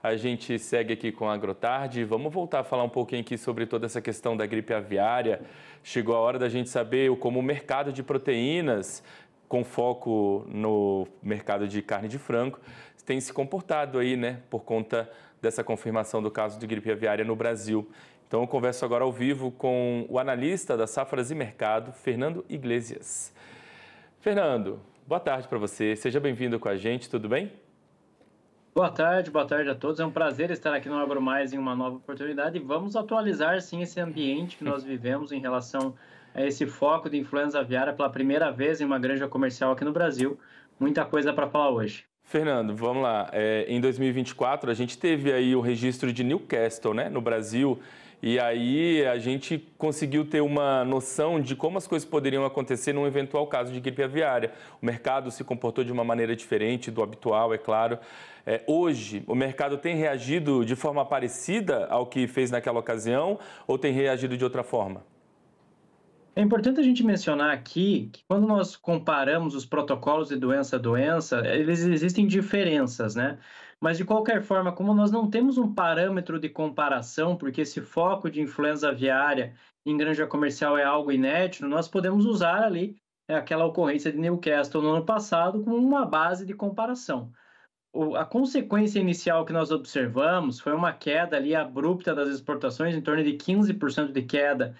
A gente segue aqui com a Agrotarde. Vamos voltar a falar um pouquinho aqui sobre toda essa questão da gripe aviária. Chegou a hora da gente saber como o mercado de proteínas, com foco no mercado de carne de frango, tem se comportado aí, né, por conta dessa confirmação do caso de gripe aviária no Brasil. Então eu converso agora ao vivo com o analista da Safras e Mercado, Fernando Iglesias. Fernando, boa tarde para você. Seja bem-vindo com a gente, tudo bem? Boa tarde a todos. É um prazer estar aqui no AgroMais em uma nova oportunidade e vamos atualizar sim esse ambiente que nós vivemos em relação a esse foco de influenza aviária pela primeira vez em uma granja comercial aqui no Brasil. Muita coisa para falar hoje. Fernando, vamos lá. Em 2024 a gente teve aí o registro de Newcastle, né, no Brasil. E aí a gente conseguiu ter uma noção de como as coisas poderiam acontecer num eventual caso de gripe aviária. O mercado se comportou de uma maneira diferente do habitual, é claro. Hoje, o mercado tem reagido de forma parecida ao que fez naquela ocasião ou tem reagido de outra forma? É importante a gente mencionar aqui que quando nós comparamos os protocolos de doença a doença, eles existem diferenças, né? Mas de qualquer forma, como nós não temos um parâmetro de comparação, porque esse foco de influenza aviária em granja comercial é algo inédito, nós podemos usar ali aquela ocorrência de Newcastle no ano passado como uma base de comparação. A consequência inicial que nós observamos foi uma queda ali abrupta das exportações, em torno de 15% de queda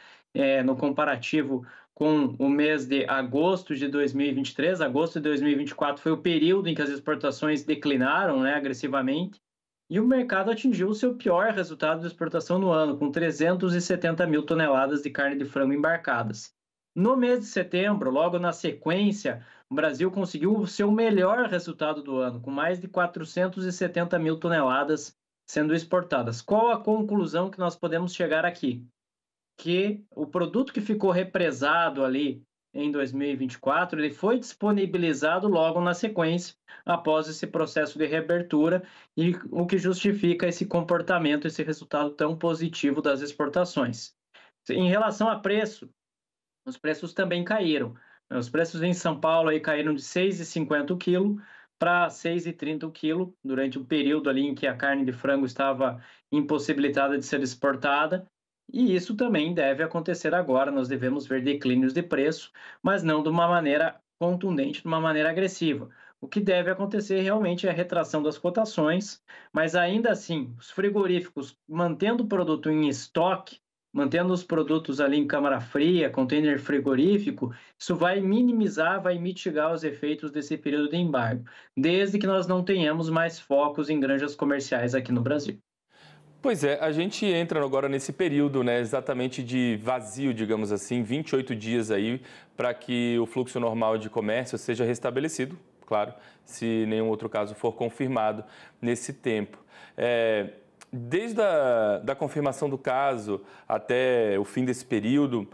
no comparativo com o mês de agosto de 2023. Agosto de 2024 foi o período em que as exportações declinaram, né, agressivamente, e o mercado atingiu o seu pior resultado de exportação no ano, com 370 mil toneladas de carne de frango embarcadas. No mês de setembro, logo na sequência, o Brasil conseguiu o seu melhor resultado do ano, com mais de 470 mil toneladas sendo exportadas. Qual a conclusão que nós podemos chegar aqui? Que o produto que ficou represado ali em 2024, ele foi disponibilizado logo na sequência, após esse processo de reabertura, e o que justifica esse comportamento, esse resultado tão positivo das exportações. Em relação a preço, os preços também caíram. Os preços em São Paulo aí caíram de R$ 6,50 o quilo para R$ 6,30 o quilo, durante o período ali em que a carne de frango estava impossibilitada de ser exportada, e isso também deve acontecer agora. Nós devemos ver declínios de preço, mas não de uma maneira contundente, de uma maneira agressiva. O que deve acontecer realmente é a retração das cotações, mas ainda assim, os frigoríficos mantendo o produto em estoque, mantendo os produtos ali em câmara fria, container frigorífico, isso vai minimizar, vai mitigar os efeitos desse período de embargo, desde que nós não tenhamos mais focos em granjas comerciais aqui no Brasil. Pois é, a gente entra agora nesse período, né, exatamente de vazio, digamos assim, 28 dias aí para que o fluxo normal de comércio seja restabelecido, claro, se nenhum outro caso for confirmado nesse tempo. Desde a confirmação do caso até o fim desse período,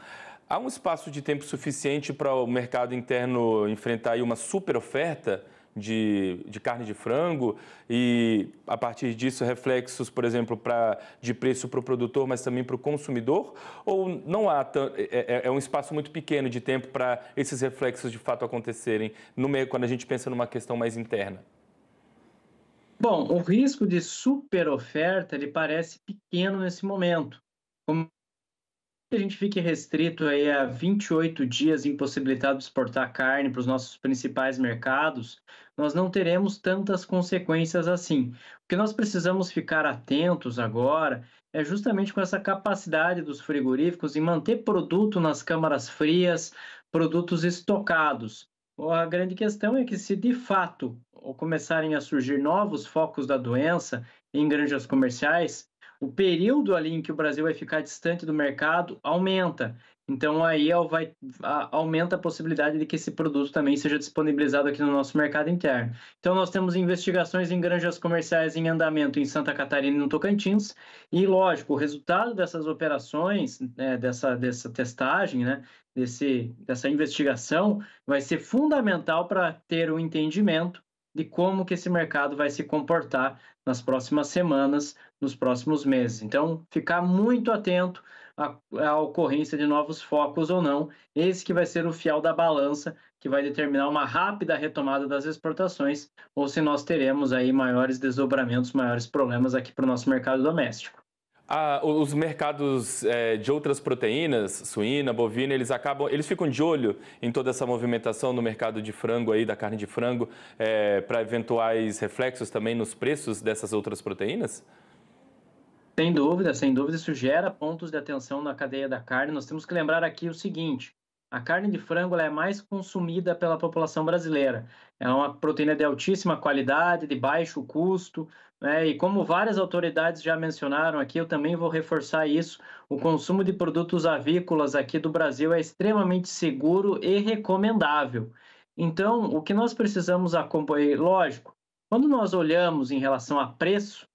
há um espaço de tempo suficiente para o mercado interno enfrentar aí uma super oferta de carne de frango e, a partir disso, reflexos, por exemplo, de preço para o produtor, mas também para o consumidor? Ou não há um espaço muito pequeno de tempo para esses reflexos de fato acontecerem no meio, quando a gente pensa numa questão mais interna? Bom, o risco de super oferta ele parece pequeno nesse momento. Como a gente fique restrito aí a 28 dias impossibilitado de exportar carne para os nossos principais mercados, nós não teremos tantas consequências assim. O que nós precisamos ficar atentos agora é justamente com essa capacidade dos frigoríficos em manter produto nas câmaras frias, produtos estocados. A grande questão é que, se de fato começarem a surgir novos focos da doença em granjas comerciais, o período ali em que o Brasil vai ficar distante do mercado aumenta. Então, aí aumenta a possibilidade de que esse produto também seja disponibilizado aqui no nosso mercado interno. Então, nós temos investigações em granjas comerciais em andamento em Santa Catarina e no Tocantins, e, lógico, o resultado dessas operações, né, dessa testagem, né, dessa investigação, vai ser fundamental para ter um entendimento de como que esse mercado vai se comportar nas próximas semanas, nos próximos meses. Então, ficar muito atento à ocorrência de novos focos ou não, esse que vai ser o fiel da balança que vai determinar uma rápida retomada das exportações ou se nós teremos aí maiores desdobramentos, maiores problemas aqui para o nosso mercado doméstico. Os mercados de outras proteínas, suína, bovina, eles ficam de olho em toda essa movimentação no mercado de frango aí, da carne de frango, para eventuais reflexos também nos preços dessas outras proteínas? Sem dúvida, isso gera pontos de atenção na cadeia da carne. Nós temos que lembrar aqui o seguinte: a carne de frango ela é mais consumida pela população brasileira. É uma proteína de altíssima qualidade, de baixo custo, né? E como várias autoridades já mencionaram aqui, eu também vou reforçar isso: o consumo de produtos avícolas aqui do Brasil é extremamente seguro e recomendável. Então, o que nós precisamos acompanhar, lógico, quando nós olhamos em relação a preço,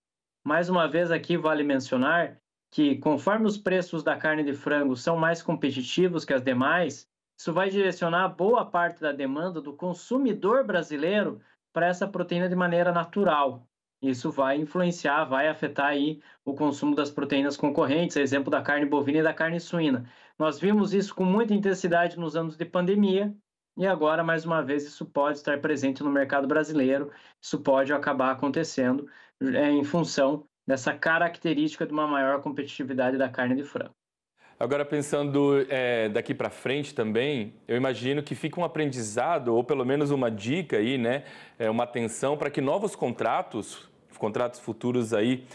mais uma vez aqui vale mencionar que conforme os preços da carne de frango são mais competitivos que as demais, isso vai direcionar boa parte da demanda do consumidor brasileiro para essa proteína de maneira natural. Isso vai influenciar, vai afetar aí o consumo das proteínas concorrentes, exemplo da carne bovina e da carne suína. Nós vimos isso com muita intensidade nos anos de pandemia e agora, mais uma vez, isso pode estar presente no mercado brasileiro, isso pode acabar acontecendo em função dessa característica de uma maior competitividade da carne de frango. Agora, pensando daqui para frente também, eu imagino que fica um aprendizado, ou pelo menos uma dica aí, né? Uma atenção para que novos contratos futuros aí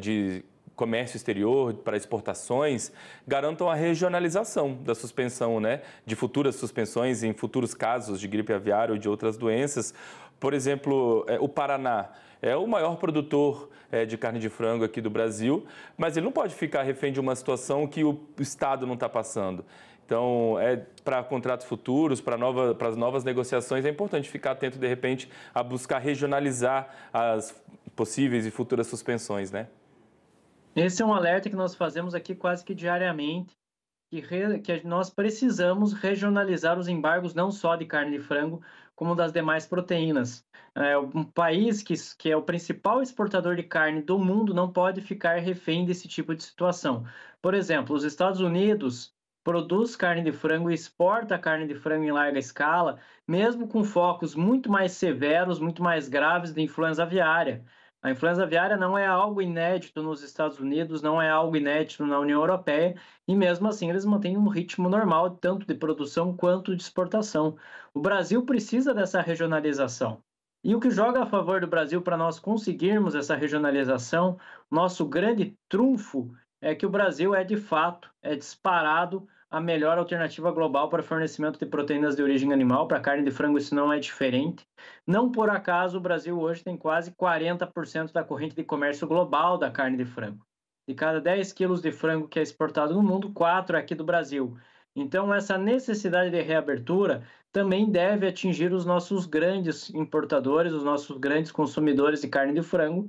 de comércio exterior, para exportações, garantam a regionalização da suspensão, né? De futuras suspensões em futuros casos de gripe aviária ou de outras doenças. Por exemplo, o Paraná é o maior produtor de carne de frango aqui do Brasil, mas ele não pode ficar refém de uma situação que o Estado não está passando. Então, para contratos futuros, para as novas negociações, é importante ficar atento, de repente, a buscar regionalizar as possíveis e futuras suspensões, né? Esse é um alerta que nós fazemos aqui quase que diariamente, que nós precisamos regionalizar os embargos não só de carne de frango, como das demais proteínas. Um país que é o principal exportador de carne do mundo não pode ficar refém desse tipo de situação. Por exemplo, os Estados Unidos produz carne de frango e exporta carne de frango em larga escala, mesmo com focos muito mais severos, muito mais graves de influenza aviária. A influenza aviária não é algo inédito nos Estados Unidos, não é algo inédito na União Europeia, e mesmo assim eles mantêm um ritmo normal, tanto de produção quanto de exportação. O Brasil precisa dessa regionalização. E o que joga a favor do Brasil para nós conseguirmos essa regionalização, nosso grande trunfo é que o Brasil de fato, é disparado a melhor alternativa global para fornecimento de proteínas de origem animal. Para carne de frango isso não é diferente. Não por acaso o Brasil hoje tem quase 40% da corrente de comércio global da carne de frango. De cada 10 quilos de frango que é exportado no mundo, 4 é aqui do Brasil. Então essa necessidade de reabertura também deve atingir os nossos grandes importadores, os nossos grandes consumidores de carne de frango.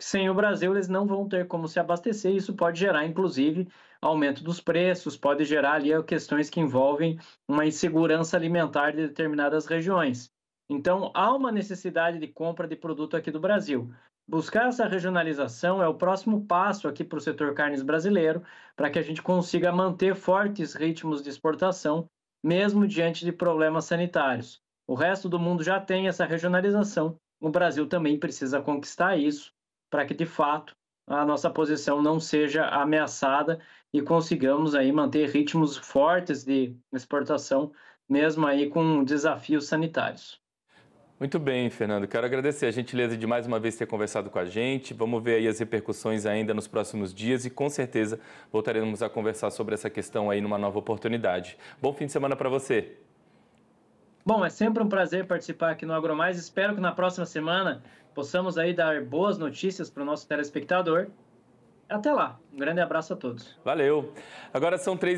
Sem o Brasil, eles não vão ter como se abastecer. Isso pode gerar, inclusive, aumento dos preços, pode gerar ali questões que envolvem uma insegurança alimentar de determinadas regiões. Então, há uma necessidade de compra de produto aqui do Brasil. Buscar essa regionalização é o próximo passo aqui para o setor carnes brasileiro, para que a gente consiga manter fortes ritmos de exportação, mesmo diante de problemas sanitários. O resto do mundo já tem essa regionalização, o Brasil também precisa conquistar isso, para que, de fato, a nossa posição não seja ameaçada e consigamos aí manter ritmos fortes de exportação, mesmo aí com desafios sanitários. Muito bem, Fernando. Quero agradecer a gentileza de mais uma vez ter conversado com a gente. Vamos ver aí as repercussões ainda nos próximos dias e com certeza voltaremos a conversar sobre essa questão aí numa nova oportunidade. Bom fim de semana para você. Bom, é sempre um prazer participar aqui no AgroMais. Espero que na próxima semana possamos aí dar boas notícias para o nosso telespectador. Até lá. Um grande abraço a todos. Valeu. Agora são 3